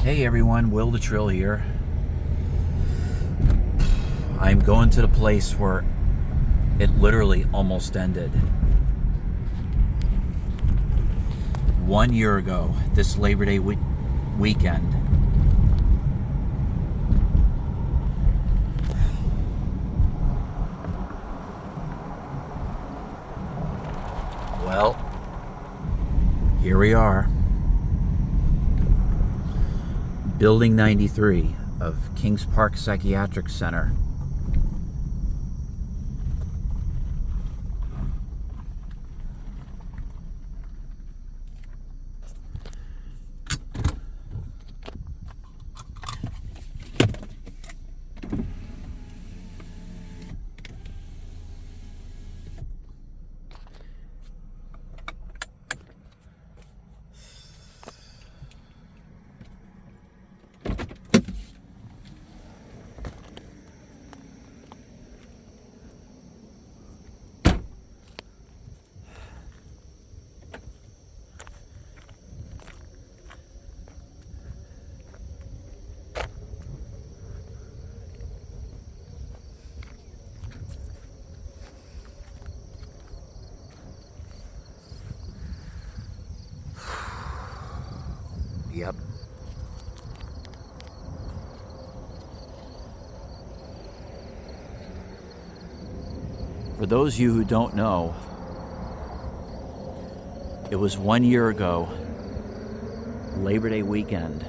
Hey everyone, Will the Trill here. I'm going to the place where it literally almost ended. 1 year ago, this Labor Day weekend. Well, here we are. Building 93 of Kings Park Psychiatric Center. Yep. For those of you who don't know, it was 1 year ago, Labor Day weekend,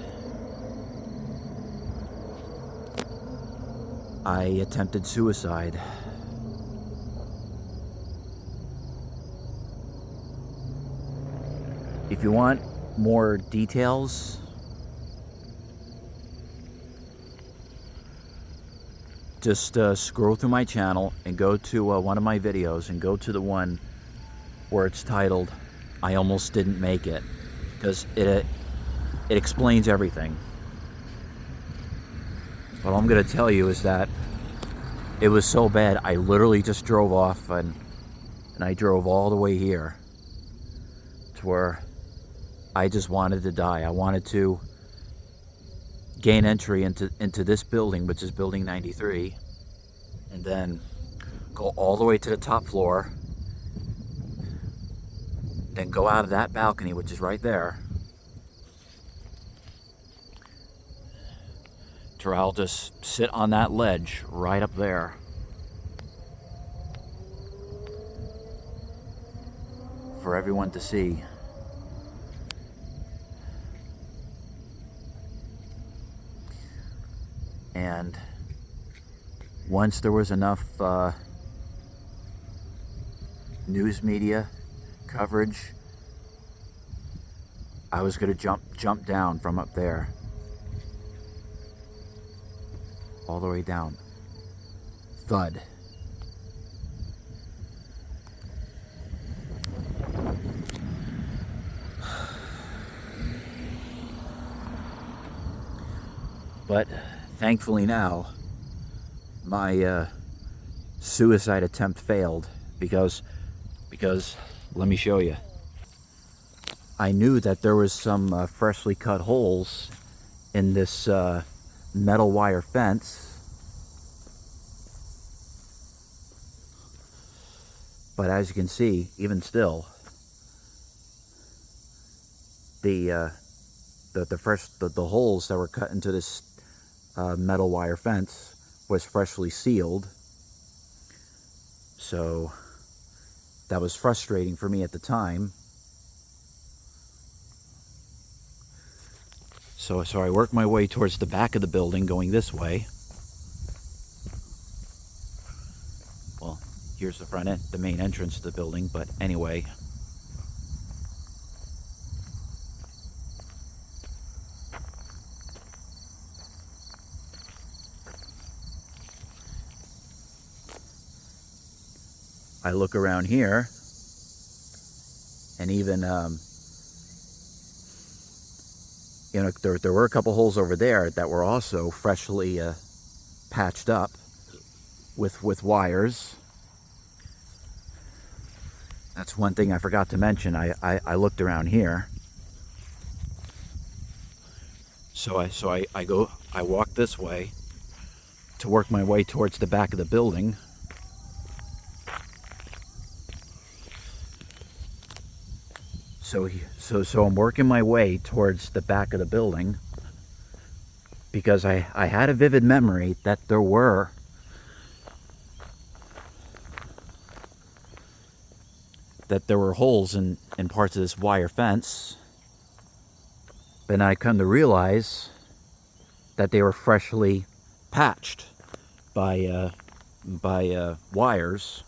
I attempted suicide. If you want more details, just scroll through my channel and go to one of my videos and go to the one where it's titled "I Almost Didn't Make It," because it explains everything. What I'm going to tell you is that it was so bad, I literally just drove off and I drove all the way here to where I just wanted to die. I wanted to gain entry into this building, which is building 93, and then go all the way to the top floor, then go out of that balcony, which is right there, to I'll just sit on that ledge right up there. For everyone to see. And once there was enough news media coverage, I was going to jump down from up there, all the way down. Thud. But thankfully now, my suicide attempt failed because let me show you. I knew that there was some freshly cut holes in this metal wire fence, but as you can see, even still, the holes that were cut into this metal wire fence was freshly sealed. So that was frustrating for me at the time. So I worked my way towards the back of the building, going this way. Well, here's the front end, the main entrance to the building, but anyway. I look around here, and even, you know, there were a couple holes over there that were also freshly patched up with wires. That's one thing I forgot to mention. I looked around here. I walk this way to work my way towards the back of the building. So I'm working my way towards the back of the building because I had a vivid memory that there were holes in parts of this wire fence. But I come to realize that they were freshly patched by wires.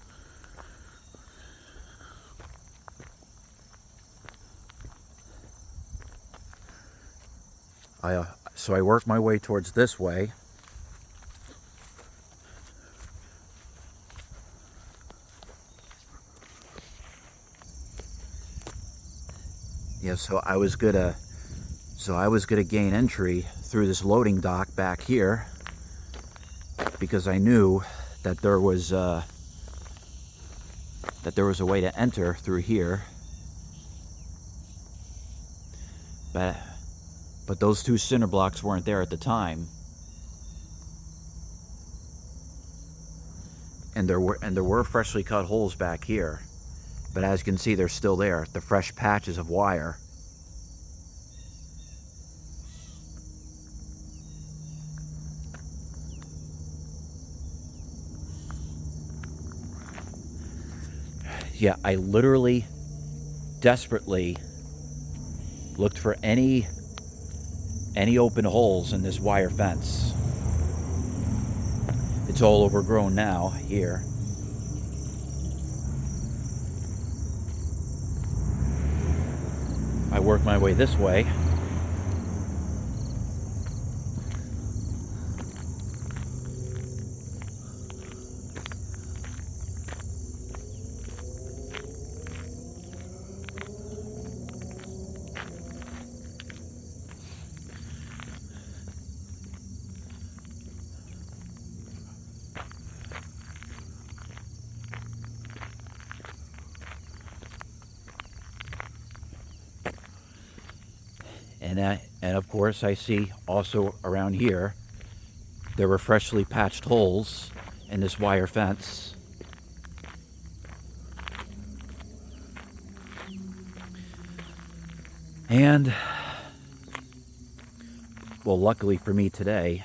So I work my way towards this way. Yeah, so I was gonna gain entry through this loading dock back here because I knew that there was a way to enter through here. But those two cinder blocks weren't there at the time. And there were freshly cut holes back here. But as you can see, they're still there, the fresh patches of wire. Yeah, I literally, desperately looked for any open holes in this wire fence. It's all overgrown now here. I work my way this way. And of course I see also around here there were freshly patched holes in this wire fence. And well, luckily for me today,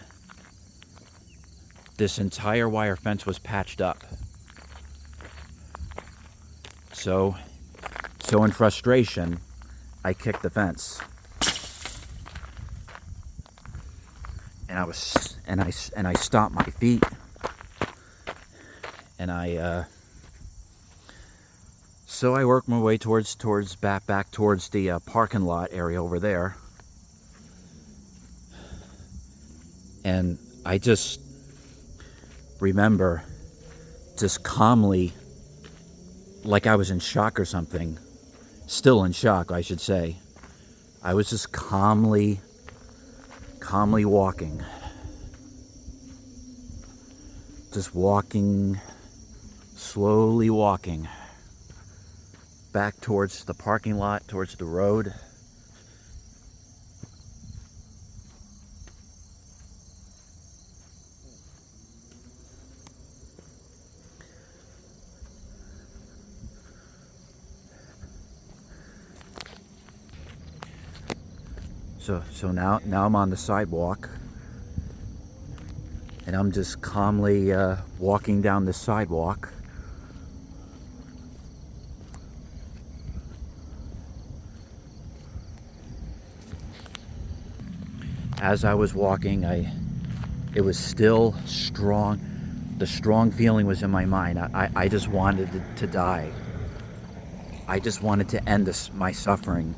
this entire wire fence was patched up. So in frustration, I kicked the fence. And I stomped my feet, and so I worked my way towards back towards the parking lot area over there, and I just remember just calmly, like I was in shock or something, still in shock I should say. I was just calmly walking. Just walking, slowly walking back towards the parking lot, towards the road. So now I'm on the sidewalk, and I'm just calmly walking down the sidewalk. As I was walking, it was still strong. The strong feeling was in my mind. I just wanted to die. I just wanted to end my suffering.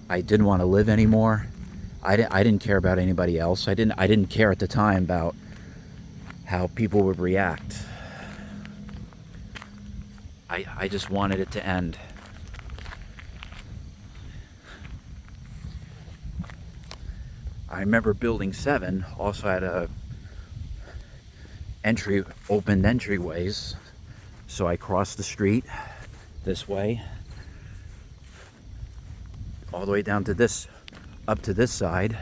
I didn't want to live anymore. I didn't care about anybody else. I didn't care at the time about how people would react. I just wanted it to end. I remember Building 7 also had opened entryways. So I crossed the street this way. all the way down to this, up to this side,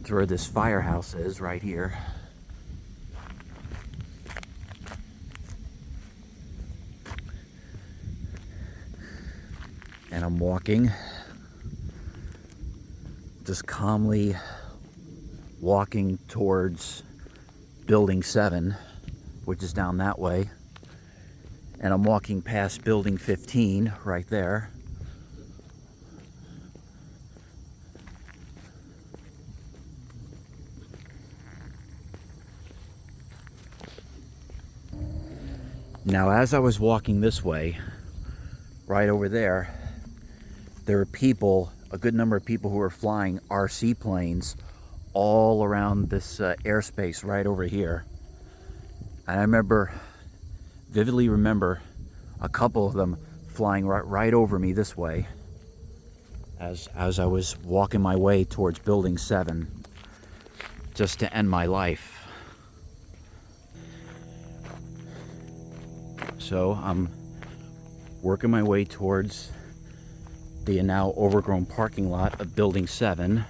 to where this firehouse is right here. And I'm walking, just calmly walking towards building 7, which is down that way. And I'm walking past building 15 right there. Now, as I was walking this way, right over there were people, a good number of people who were flying RC planes all around this airspace right over here. And I vividly remember a couple of them flying right over me this way as I was walking my way towards building 7, just to end my life. So I'm working my way towards the now overgrown parking lot of building 7.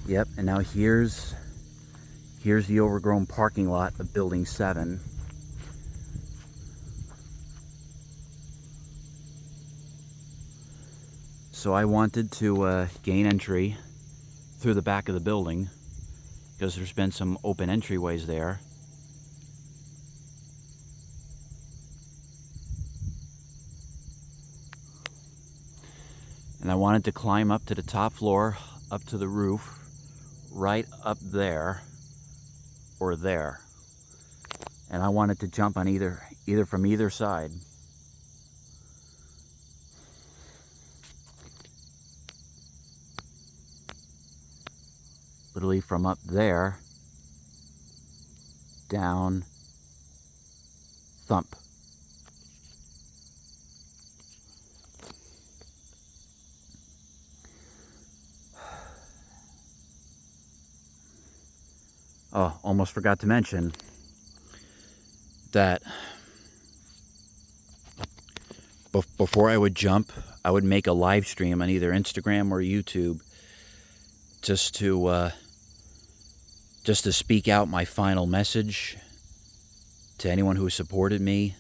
Yep, and now here's the overgrown parking lot of building 7. So I wanted to gain entry through the back of the building, because there's been some open entryways there. And I wanted to climb up to the top floor, up to the roof, right up there or there. And I wanted to jump on either from either side. Literally from up there, down, thump. Oh, almost forgot to mention that before I would jump, I would make a live stream on either Instagram or YouTube, just to speak out my final message to anyone who supported me,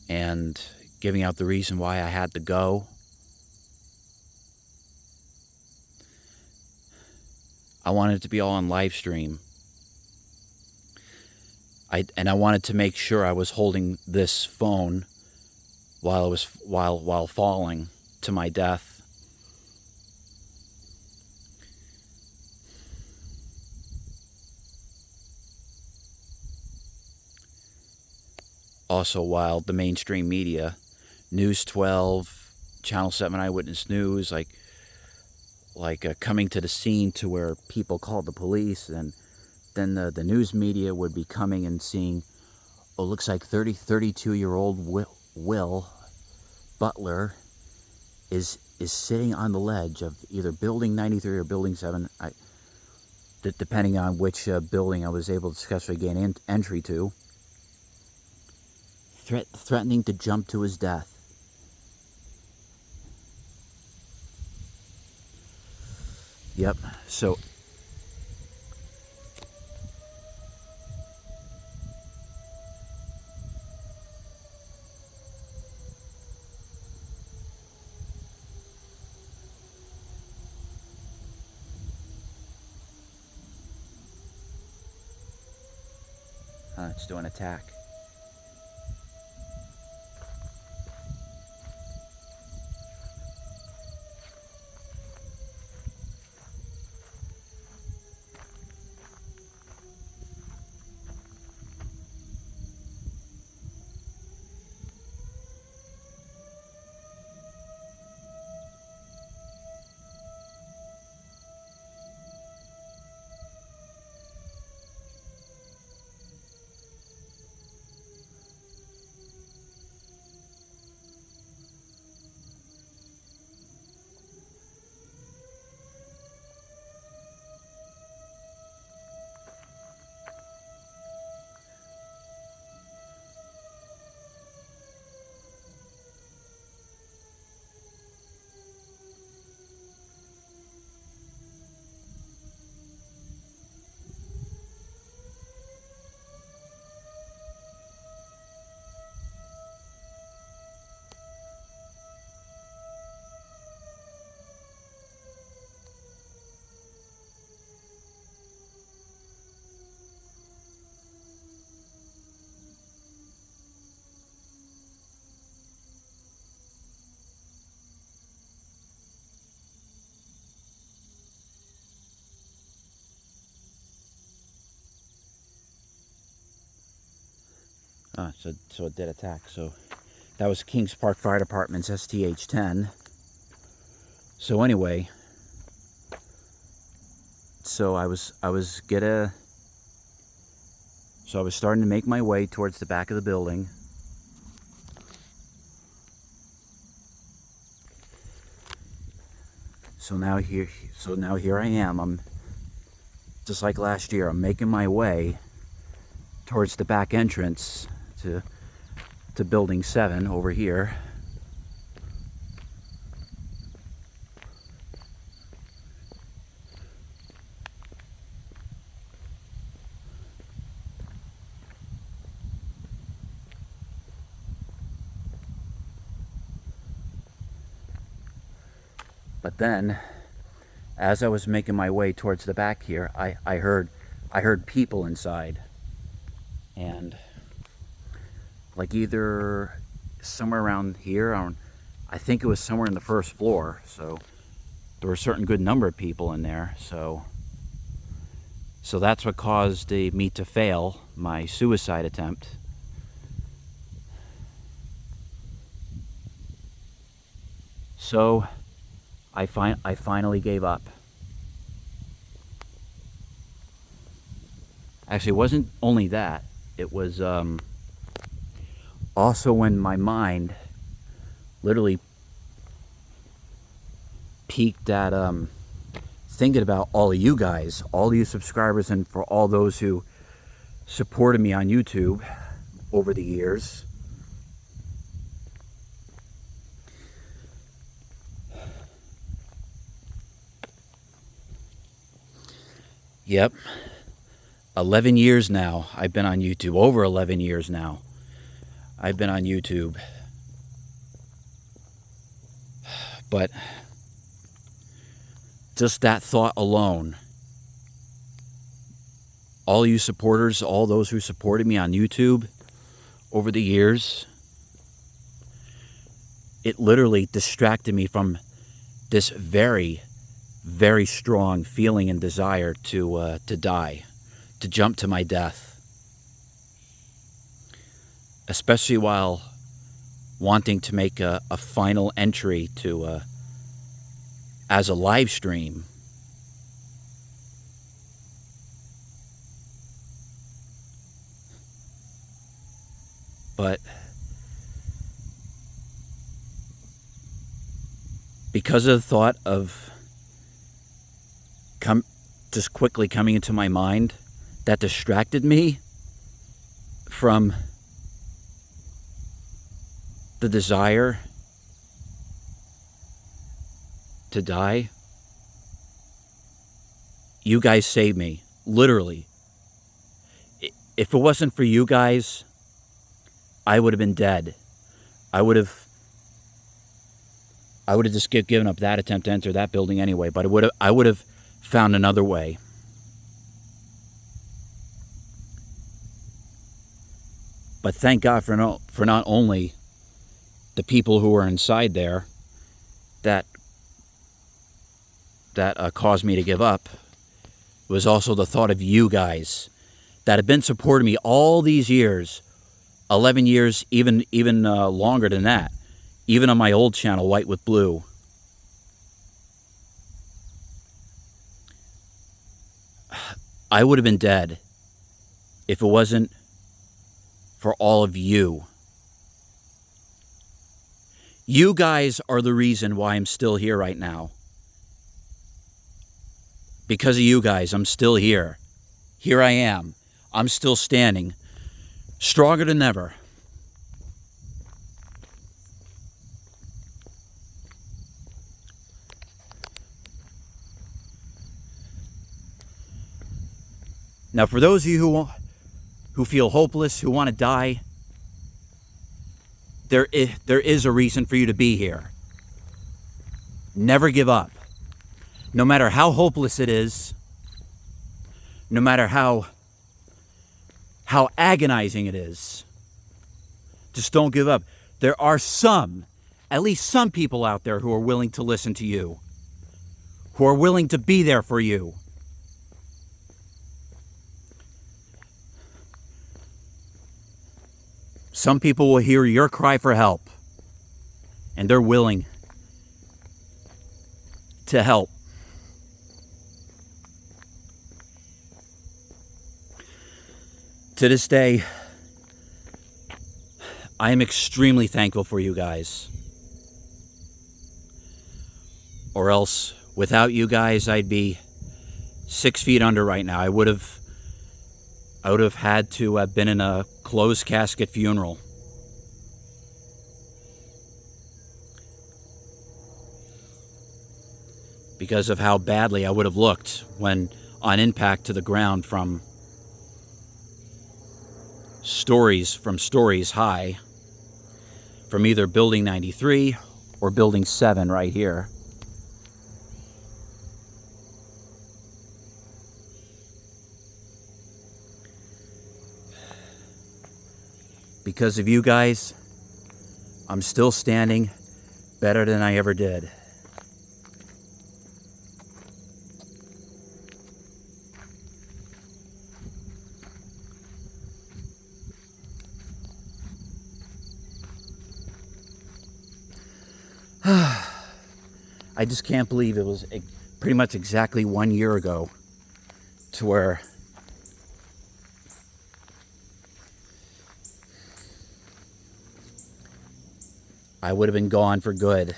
and giving out the reason why I had to go. I wanted it to be all on live stream. I wanted to make sure I was holding this phone while falling to my death. Also, while the mainstream media, News 12, Channel 7 Eyewitness News, coming to the scene to where people called the police, and then the news media would be coming and seeing, oh, looks like 32-year-old Will Butler is sitting on the ledge of either building 93 or building 7, depending on which building I was able to successfully gain entry to, threatening to jump to his death. Yep, so it's doing attack. So it did attack. So that was Kings Park Fire Department's STH-10. So anyway, so I was starting to make my way towards the back of the building. So now here I am. I'm just like last year. I'm making my way towards the back entrance to building 7 over here. But then, as I was making my way towards the back here, I heard people inside, and like either somewhere around here, I think it was somewhere in the first floor. So there were a certain good number of people in there. So that's what caused me to fail my suicide attempt. So I finally gave up. Actually, it wasn't only that. It was also when my mind literally peaked at thinking about all of you guys, all of you subscribers, and for all those who supported me on YouTube over the years. Yep. 11 years now I've been on YouTube. Over 11 years now I've been on YouTube. But just that thought alone, all you supporters, all those who supported me on YouTube over the years, it literally distracted me from this very, very strong feeling and desire to die, to jump to my death. Especially while wanting to make a final entry to as a live stream. But because of the thought of just quickly coming into my mind, that distracted me from the desire to die. You guys saved me, literally. If it wasn't for you guys, I would have been dead. I would have just given up that attempt to enter that building anyway, but I would have found another way. But thank God for not only the people who were inside there that caused me to give up. It was also the thought of you guys that have been supporting me all these years, 11 years, even longer than that, even on my old channel, White with Blue. I would have been dead if it wasn't for all of you. You guys are the reason why I'm still here right now. Because of you guys, I'm still here. Here I am. I'm still standing, stronger than ever. Now, for those of you who feel hopeless, who want to die, there is a reason for you to be here. Never give up. No matter how hopeless it is, no matter how agonizing it is, just don't give up. There are at least some people out there who are willing to listen to you, who are willing to be there for you. Some people will hear your cry for help, and they're willing to help. To this day, I am extremely thankful for you guys. Or else, without you guys, I'd be 6 feet under right now. I would have had to have been in a closed casket funeral. Because of how badly I would have looked when on impact to the ground from stories high from either building 93 or building 7 right here. Because of you guys, I'm still standing better than I ever did. I just can't believe it was pretty much exactly 1 year ago to where I would have been gone for good.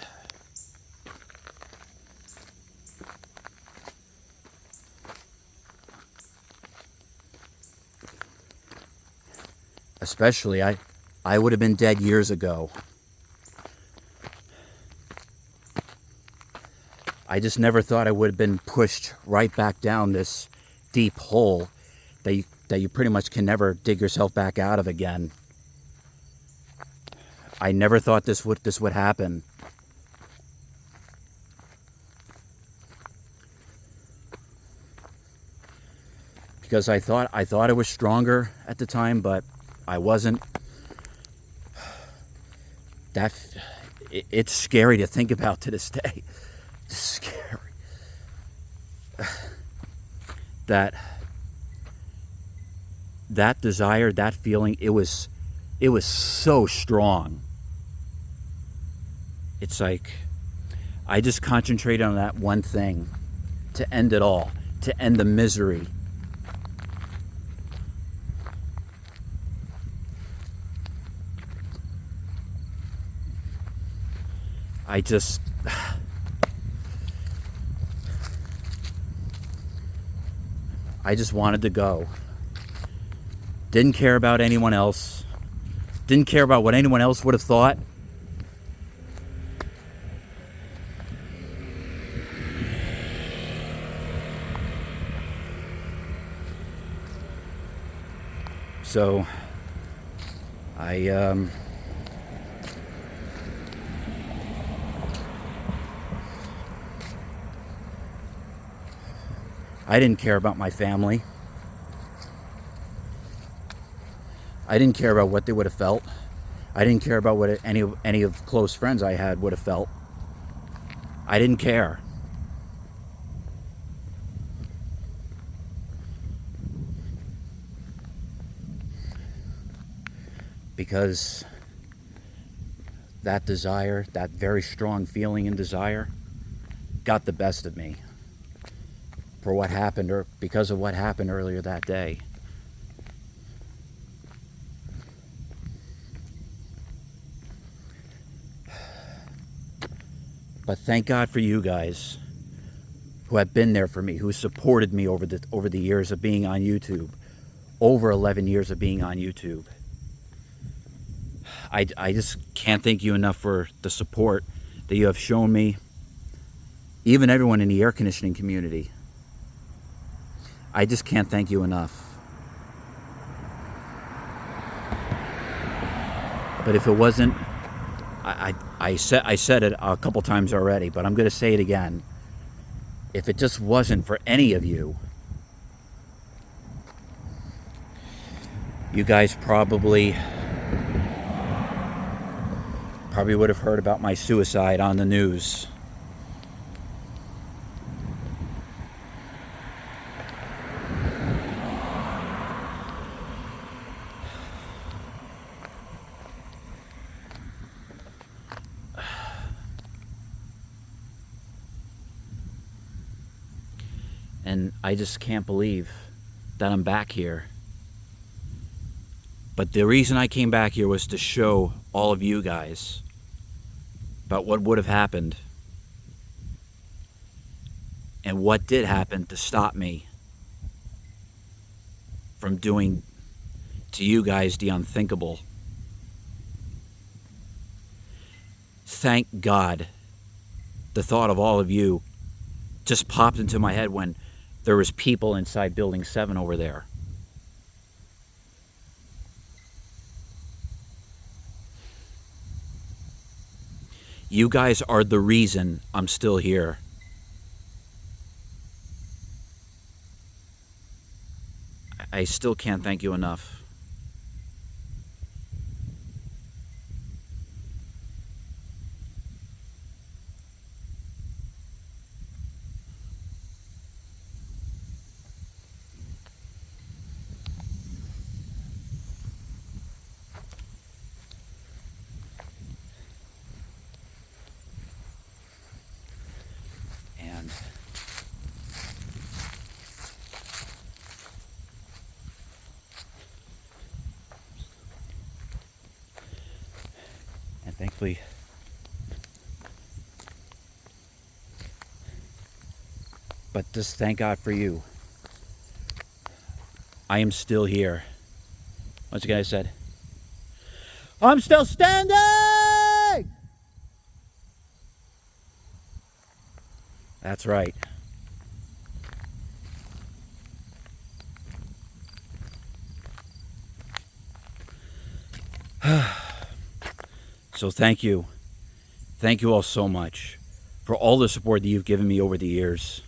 Especially, I would have been dead years ago. I just never thought I would have been pushed right back down this deep hole that you pretty much can never dig yourself back out of again. I never thought this would happen. Because I thought I was stronger at the time, but I wasn't. It's scary to think about to this day. It's scary. That desire, that feeling, it was so strong. It's like I just concentrated on that one thing to end it all, to end the misery. I just wanted to go. Didn't care about anyone else. Didn't care about what anyone else would have thought. So I didn't care about my family. I didn't care about what they would have felt. I didn't care about what any of close friends I had would have felt. I didn't care. Because that desire, that very strong feeling and desire, got the best of me. For what happened, or because of what happened earlier that day. But thank God for you guys who have been there for me, who supported me over the years of being on YouTube. Over 11 years of being on YouTube. I just can't thank you enough for the support that you have shown me. Even everyone in the air conditioning community. I just can't thank you enough. But if it wasn't, I said it a couple times already, but I'm going to say it again. If it just wasn't for any of you, you guys probably would have heard about my suicide on the news. And I just can't believe that I'm back here. But the reason I came back here was to show all of you guys about what would have happened and what did happen to stop me from doing to you guys the unthinkable. Thank God the thought of all of you just popped into my head when there was people inside Building 7 over there. You guys are the reason I'm still here. I still can't thank you enough. And thankfully, but just thank God for you. I am still here. What's the guy said? I'm still standing! That's right. So thank you. Thank you all so much for all the support that you've given me over the years.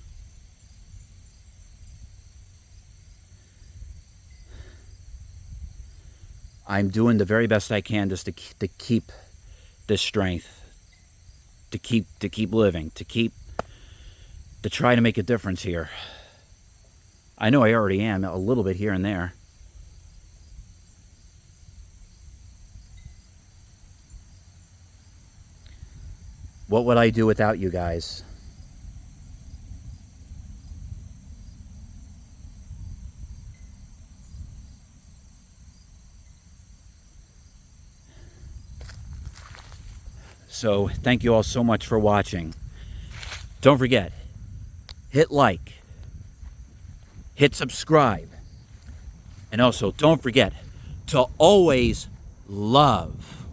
I'm doing the very best I can just to keep this strength, to keep living, to try to make a difference here. I know I already am, a little bit here and there. What would I do without you guys? So thank you all so much for watching. Don't forget, hit like, hit subscribe, and also don't forget to always love.